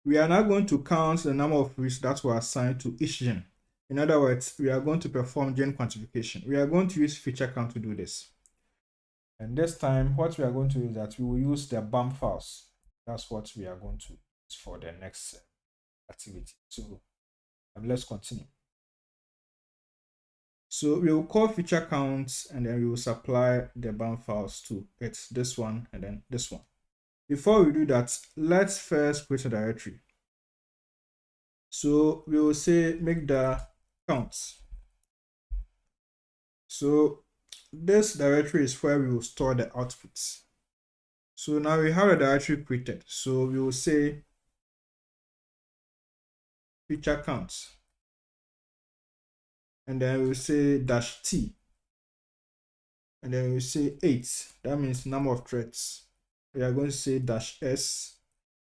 we are now going to count the number of reads that were assigned to each gene. In other words, we are going to perform gene quantification. We are going to use feature count to do this. And this time, what we are going to use is that we will use the BAM files. That's what we are going to use for the next activity. So let's continue. So we will call feature counts and then we will supply the BAM files to it, this one and then this one. Before we do that, let's first create a directory. So we will say make the counts. So this directory is where we will store the outputs. So now we have a directory created. So we will say feature counts. And then we will say -t. And then we will say 8. That means number of threads. We are going to say -s.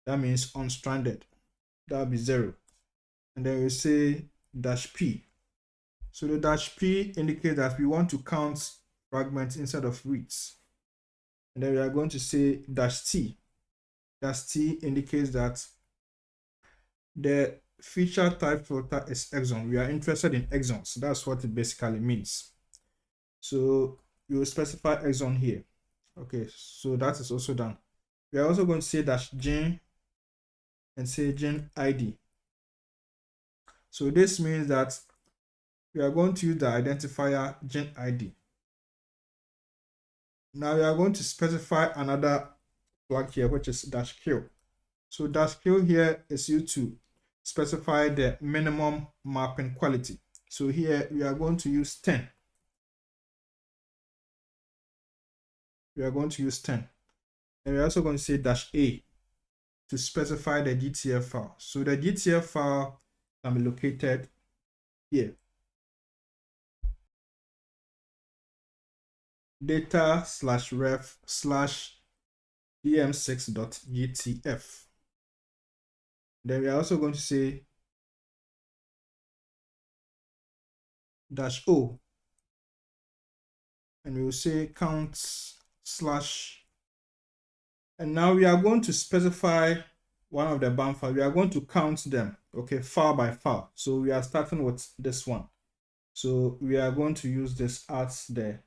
That means unstranded. That will be 0. And then we say -p. So the -p indicates that we want to count fragments instead of reads. And then we are going to say -t. -t indicates that the feature type filter is exon. We are interested in exons. That's what it basically means. So we will specify exon here. Okay, so that is also done. We are also going to say -gen and say gen ID. So this means that we are going to use the identifier gen ID. Now we are going to specify another flag here, which is -q. So -q here is used to specify the minimum mapping quality. So here we are going to use 10. We are going to use 10. And we're also going to say -a to specify the GTF file. So the GTF file can be located here. data/ref/dm6.gtf. Then we are also going to say -o, and we will say counts/, and now we are going to specify one of the BAM files. We are going to count them, okay, file by file. So we are starting with this one. So we are going to use this as the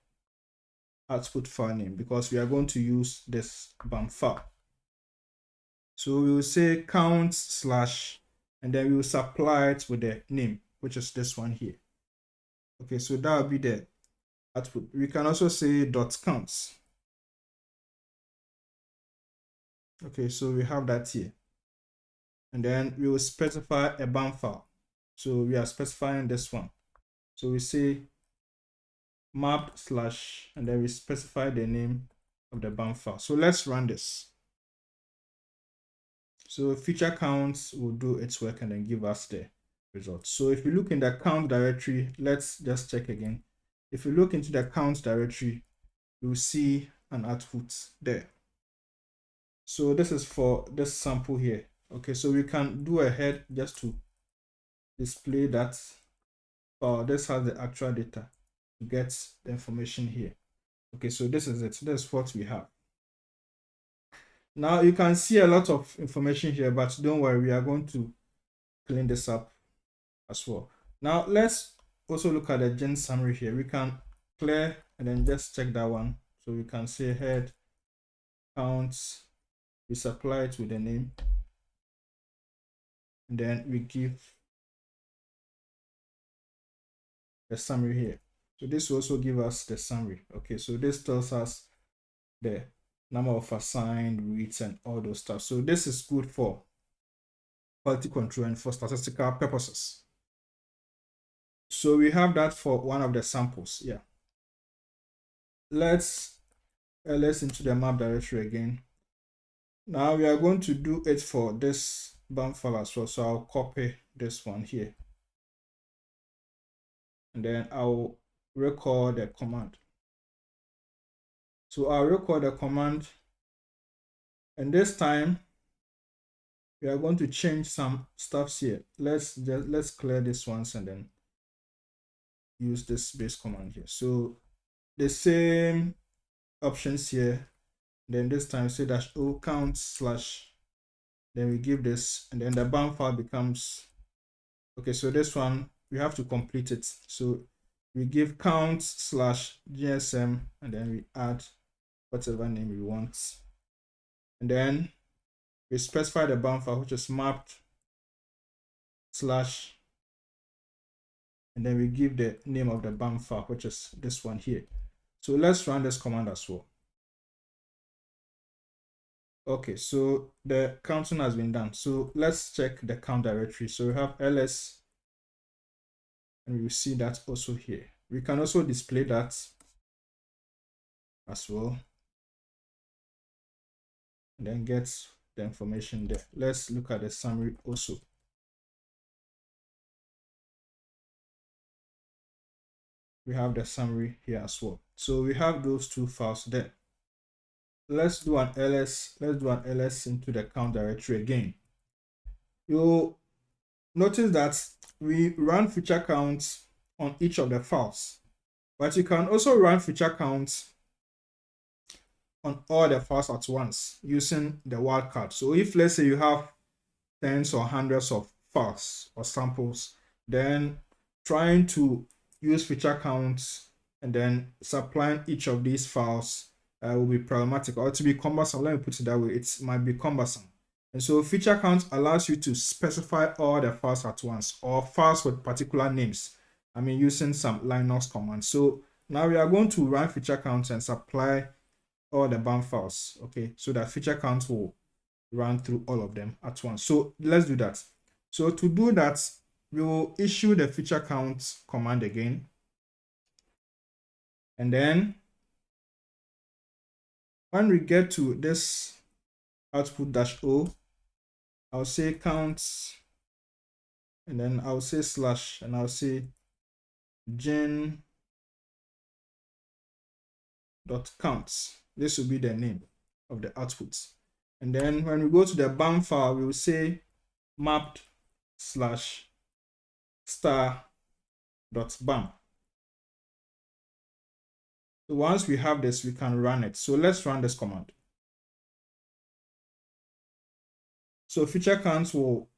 output file name because we are going to use this BAM file. So we will say count/ and then we will supply it with the name, which is this one here. Okay, so that will be the output. We can also say .counts. Okay, so we have that here. And then we will specify a BAM file. So we are specifying this one. So we say map/ and then we specify the name of the BAM file. So let's run this. So feature counts will do its work and then give us the result. So if you look in the count directory, let's just check again. If you look into the count directory, you'll see an output there. So this is for this sample here. Okay, so we can do ahead just to display that. This has the actual data to get the information here. Okay, so this is it. This is what we have. Now you can see a lot of information here, but don't worry, we are going to clean this up as well. Now let's also look at the gen summary here. We can clear and then just check that one. So we can say head counts, we supply it with a name, and then we give the summary here. So this will also give us the summary. Okay, so this tells us the number of assigned reads and all those stuff. So this is good for quality control and for statistical purposes. So we have that for one of the samples. Yeah. Let's into the map directory again. Now we are going to do it for this BAM file as well. So I'll copy this one here. And then I'll record the command. So I'll record the command. And this time we are going to change some stuffs here. Let's clear this once and then use this base command here. So the same options here. Then this time say -o count/ Then we give this, and then the BAM file becomes, okay, so this one, we have to complete it. So we give count/gsm, and then we add whatever name we want. And then we specify the BAM file, which is mapped slash, and then we give the name of the BAM file, which is this one here. So let's run this command as well. Okay, so the counting has been done. So let's check the count directory. So we have ls, and we will see that also here. We can also display that as well, and then get the information there. Let's look at the summary also. We have the summary here as well. So we have those two files there. Let's do an ls. Let's do an ls into the count directory again. You'll notice that we run feature counts on each of the files, but you can also run feature counts on all the files at once using the wildcard. So if, let's say, you have tens or hundreds of files or samples, then trying to use feature counts and then supplying each of these files will be problematic, or to be cumbersome. Let me put it that way. It might be cumbersome. And so feature count allows you to specify all the files at once, or files with particular names. I mean, using some Linux commands. So now we are going to run feature counts and supply all the BAM files, okay, so that feature count will run through all of them at once. So let's do that. So to do that, we will issue the feature count command again, and then when we get to this output -o, I'll say counts, and then I'll say slash, and I'll say gen.counts. This will be the name of the output. And then when we go to the BAM file, we will say mapped /star.bam. So once we have this, we can run it. So let's run this command. So feature counts will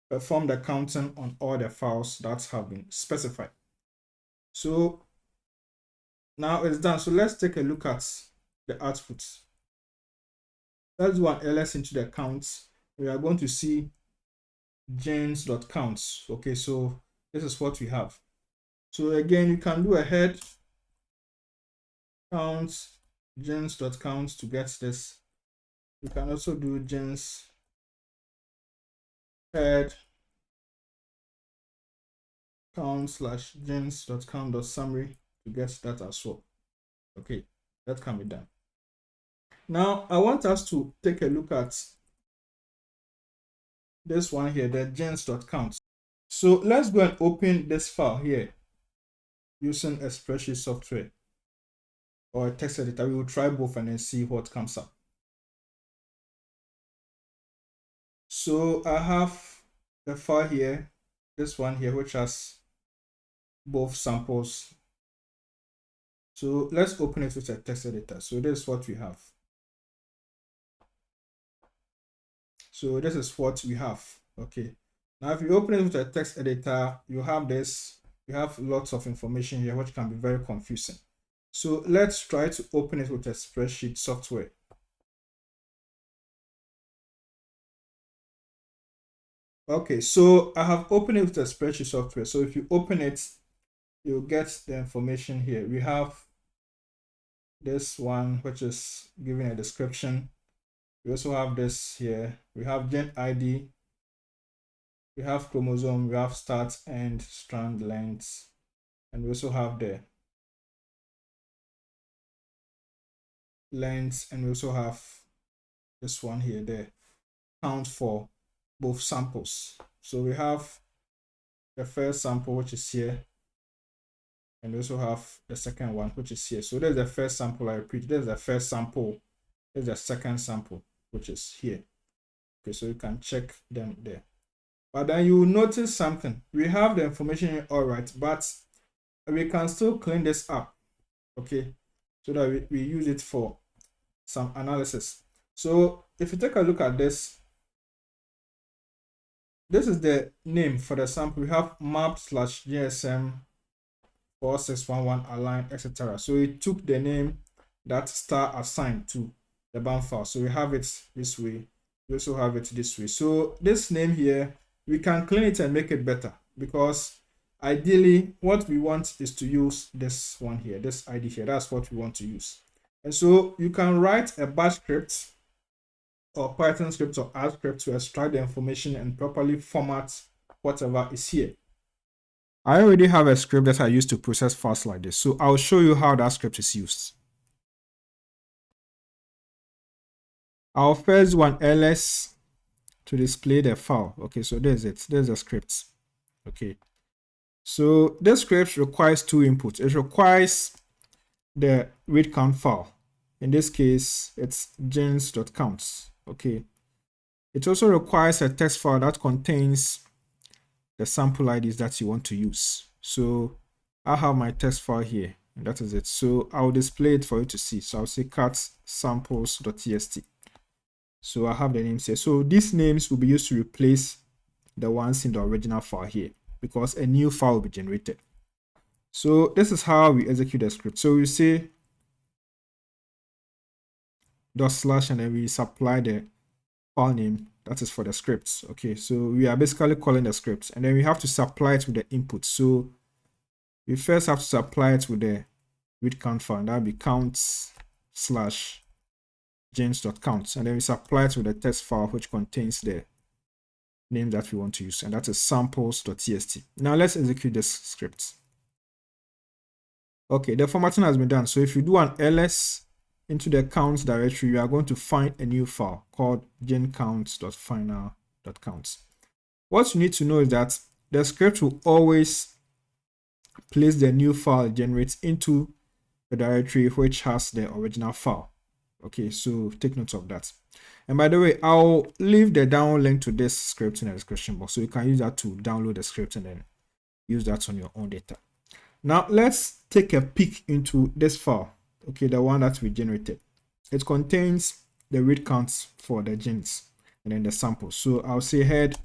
perform the counting on all the files that have been specified. So now it's done. So let's take a look at the output. Let's do an ls into the counts. We are going to see gens.counts. Okay, so this is what we have. So again, you can do a head counts gens.counts to get this. You can also do gens head count/gens.count.summary to get that as well. Okay, that can be done. Now I want us to take a look at this one here, the gens.count. So let's go and open this file here using a spreadsheet software or a text editor. We will try both and then see what comes up. So I have the file here, this one here, which has both samples. So let's open it with a text editor. So this is what we have. So this is what we have. Okay. Now, if you open it with a text editor, you have this. You have lots of information here, which can be very confusing. So let's try to open it with a spreadsheet software. Okay, so I have opened it with a spreadsheet software. So if you open it, you'll get the information here. We have this one, which is giving a description. We also have this here. We have gen ID. We have chromosome. We have start and strand lengths. And we also have the lengths. And we also have this one here, the count for both samples. So we have the first sample, which is here. And we also have the second one, which is here. So there's the first sample. I repeat, there's the first sample. There's the second sample, which is here. Okay, so you can check them there. But then you will notice something. We have the information here, all right, but we can still clean this up, okay, so that we use it for some analysis. So if you take a look at this, this is the name for the sample. We have map/gsm 4611 align, etc. So it took the name that star assigned to the BAM file. So we have it this way. We also have it this way. So this name here, we can clean it and make it better, because ideally what we want is to use this one here, this ID here. That's what we want to use. And so you can write a bash script or Python script or R script to extract the information and properly format whatever is here. I already have a script that I use to process files like this, so I'll show you how that script is used. I'll first do an ls to display the file. Okay, so there's it. There's the script. Okay, so this script requires two inputs. It requires the read count file. In this case, it's gens.counts. Okay, it also requires a text file that contains the sample IDs that you want to use. So I have my text file here, and that is it. So I'll display it for you to see. So I'll say cat samples.txt. So I have the names here. So these names will be used to replace the ones in the original file here, because a new file will be generated. So this is how we execute the script. So we say // and then we supply the file name that is for the scripts. Okay, so we are basically calling the scripts, and then we have to supply it with the input. So we first have to supply it with the read count file, and that will be counts/gens.counts, and then we supply it with the text file which contains the name that we want to use, and that is samples.txt. Now let's execute this script. Okay, the formatting has been done. So if you do an ls into the counts directory, you are going to find a new file called gencounts.final.counts. What you need to know is that the script will always place the new file it generates into the directory which has the original file. Okay, so take note of that. And by the way, I'll leave the download link to this script in the description box, so you can use that to download the script and then use that on your own data. Now let's take a peek into this file. Okay, the one that we generated. It contains the read counts for the gens and then the samples. So I'll say head,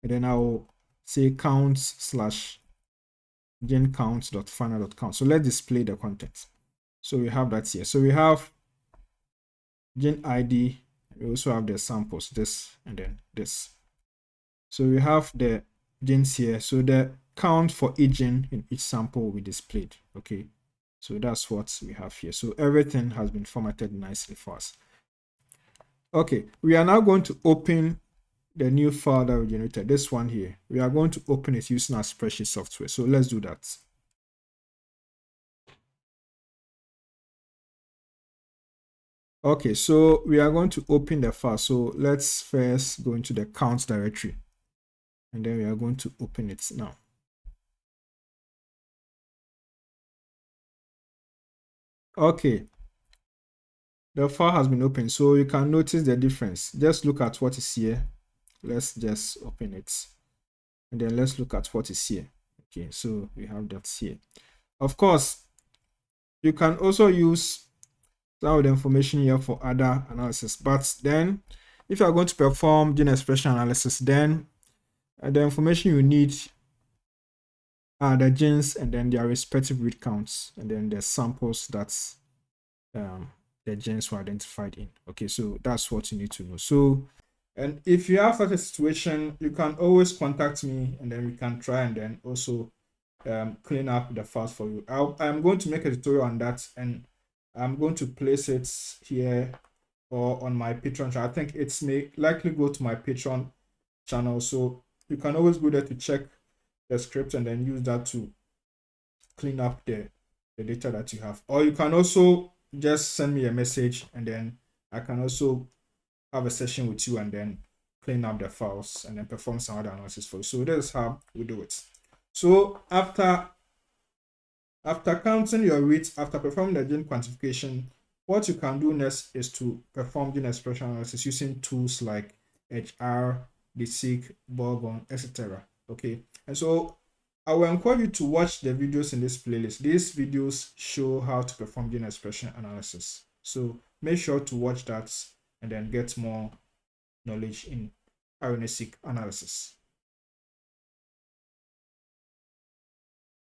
and then I'll say counts/gencounts.final.count. So let's display the content. So we have that here. So we have gen ID. We also have the samples, this and then this. So we have the gens here. So the count for each gen in each sample will be displayed. Okay, so that's what we have here. So everything has been formatted nicely for us. Okay, we are now going to open the new file that we generated, this one here. We are going to open it using our spreadsheet software. So let's do that. Okay, so we are going to open the file. So let's first go into the counts directory, and then we are going to open it now. Okay, the file has been opened, so you can notice the difference. Just look at what is here. Let's just open it, and then let's look at what is here. Okay, so we have that here. Of course, you can also use some of the information here for other analysis, but then if you are going to perform gene expression analysis, then the information you need are the genes and then their respective read counts, and then the samples that's the genes were identified in. Okay, so that's what you need to know. So, and if you have such a situation, you can always contact me, and then we can try and then also clean up the files for you. I'm going to make a tutorial on that, and I'm going to place it here or on my Patreon channel. I think it's may likely go to my Patreon channel, so you can always go there to check the script and then use that to clean up the data that you have. Or you can also just send me a message, and then I can also have a session with you and then clean up the files and then perform some other analysis for you. So this is how we do it. So after counting your reads, after performing the gene quantification, what you can do next is to perform gene expression analysis using tools like HR, DSeq, Bolgon, etc. Okay, and so I will encourage you to watch the videos in this playlist. These videos show how to perform gene expression analysis. So make sure to watch that and then get more knowledge in RNA-seq analysis.